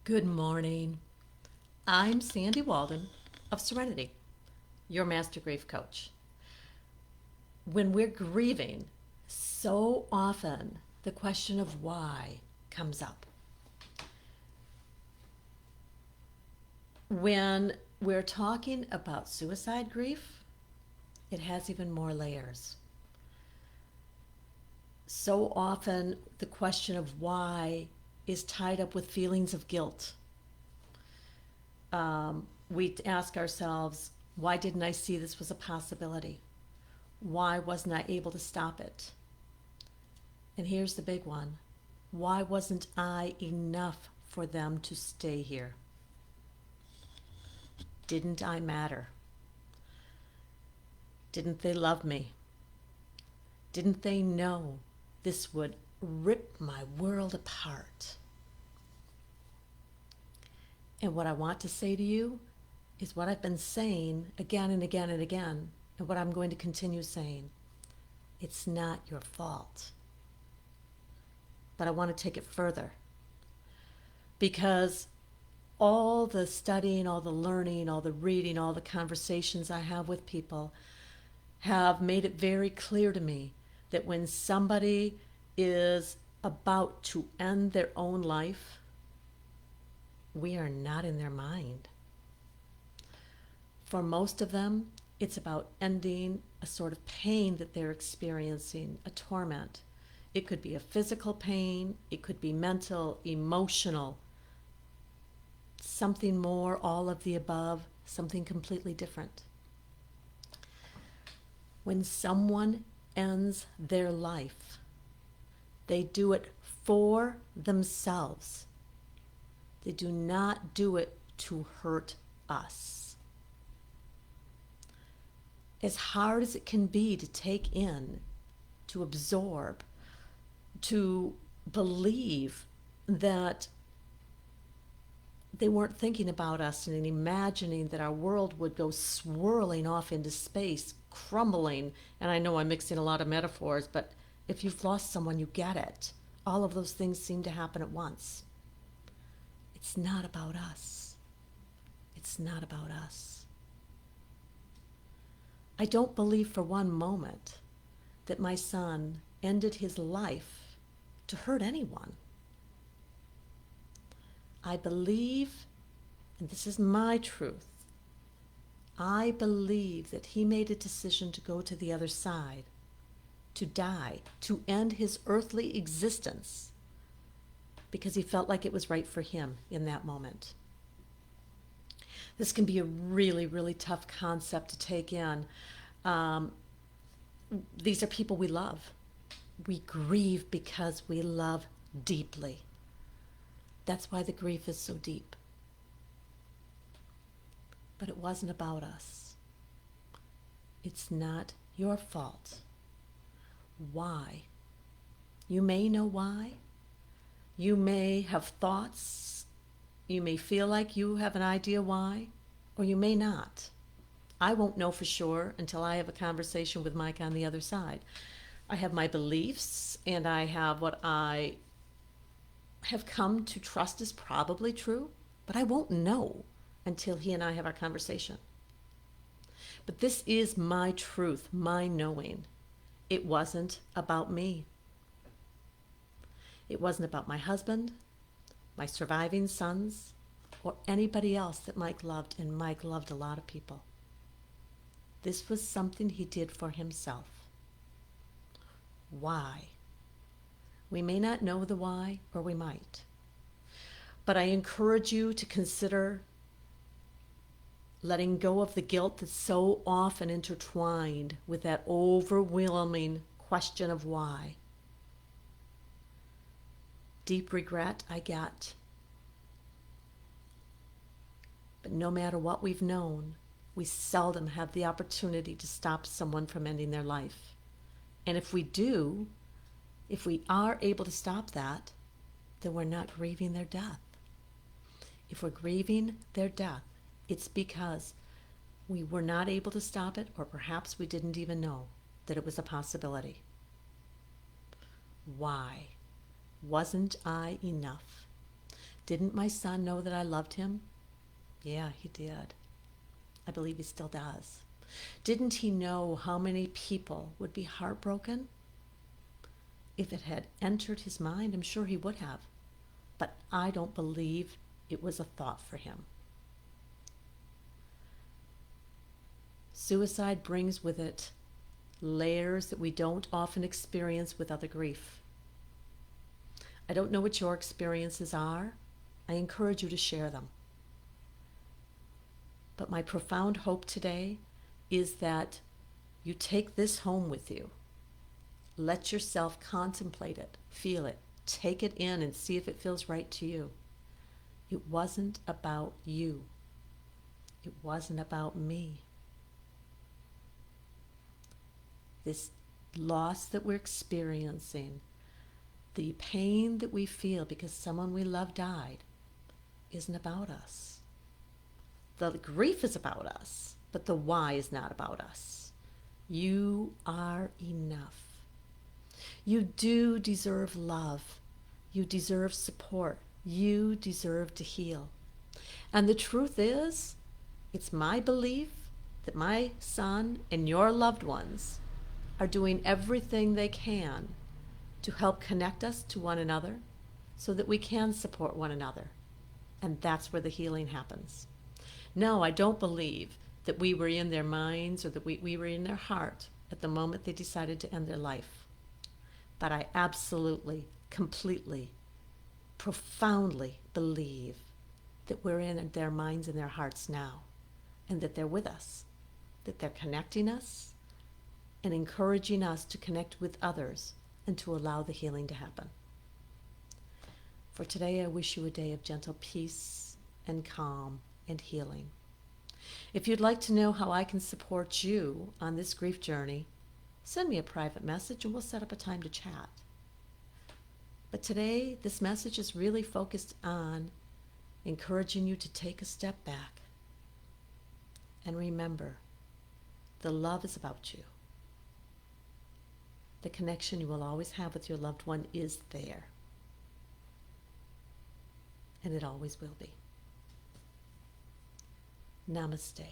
Good morning. I'm Sandy Walden of Serenity, your master grief coach. When we're grieving, so often the question of why comes up. When we're talking about suicide grief, it has even more layers. So often the question of why is tied up with feelings of guilt. We ask ourselves, why didn't I see this was a possibility? Why wasn't I able to stop it? And here's the big one. Why wasn't I enough for them to stay here? Didn't I matter? Didn't they love me? Didn't they know this would rip my world apart? And what I want to say to you is what I've been saying again and again and again, and what I'm going to continue saying. It's not your fault. But I want to take it further because all the studying, all the learning, all the reading, all the conversations I have with people have made it very clear to me that when somebody is about to end their own life, we are not in their mind. For most of them, it's about ending a sort of pain that they're experiencing, a torment. It could be a physical pain, it could be mental, emotional, something more, all of the above, something completely different. When someone ends their life, they do it for themselves. They do not do it to hurt us. As hard as it can be to take in, to absorb, to believe that they weren't thinking about us and imagining that our world would go swirling off into space, crumbling. And I know I'm mixing a lot of metaphors, but if you've lost someone, you get it. All of those things seem to happen at once. It's not about us. It's not about us. I don't believe for one moment that my son ended his life to hurt anyone. I believe, and this is my truth, I believe that he made a decision to go to the other side, to die, to end his earthly existence, because he felt like it was right for him in that moment. This can be a really, really tough concept to take in. These are people we love. We grieve because we love deeply. That's why the grief is so deep. But it wasn't about us. It's not your fault. Why? You may know why. You may have thoughts. You may feel like you have an idea why, or you may not. I won't know for sure until I have a conversation with Mike on the other side. I have my beliefs, and I have what I have come to trust is probably true, but I won't know until he and I have our conversation. But this is my truth, my knowing. It wasn't about me. It wasn't about my husband, my surviving sons, or anybody else that Mike loved, and Mike loved a lot of people. This was something he did for himself. Why? We may not know the why, or we might. But I encourage you to consider letting go of the guilt that's so often intertwined with that overwhelming question of why. Deep regret, I get. But no matter what we've known, we seldom have the opportunity to stop someone from ending their life. And if we do, if we are able to stop that, then we're not grieving their death. If we're grieving their death, it's because we were not able to stop it, or perhaps we didn't even know that it was a possibility. Why? Wasn't I enough? Didn't my son know that I loved him? Yeah, he did. I believe he still does. Didn't he know how many people would be heartbroken? If it had entered his mind, I'm sure he would have. But I don't believe it was a thought for him. Suicide brings with it layers that we don't often experience with other grief. I don't know what your experiences are. I encourage you to share them. But my profound hope today is that you take this home with you. Let yourself contemplate it, feel it, take it in and see if it feels right to you. It wasn't about you. It wasn't about me. This loss that we're experiencing, the pain that we feel because someone we love died, isn't about us. The grief is about us, but the why is not about us. You are enough. You do deserve love. You deserve support. You deserve to heal. And the truth is, it's my belief that my son and your loved ones are doing everything they can to help connect us to one another so that we can support one another. And that's where the healing happens. No, I don't believe that we were in their minds or that we were in their heart at the moment they decided to end their life. But I absolutely, completely, profoundly believe that we're in their minds and their hearts now, and that they're with us, that they're connecting us and encouraging us to connect with others and to allow the healing to happen. For today, I wish you a day of gentle peace and calm and healing. If you'd like to know how I can support you on this grief journey, send me a private message and we'll set up a time to chat. But today, this message is really focused on encouraging you to take a step back and remember, the love is about you. The connection you will always have with your loved one is there. And it always will be. Namaste.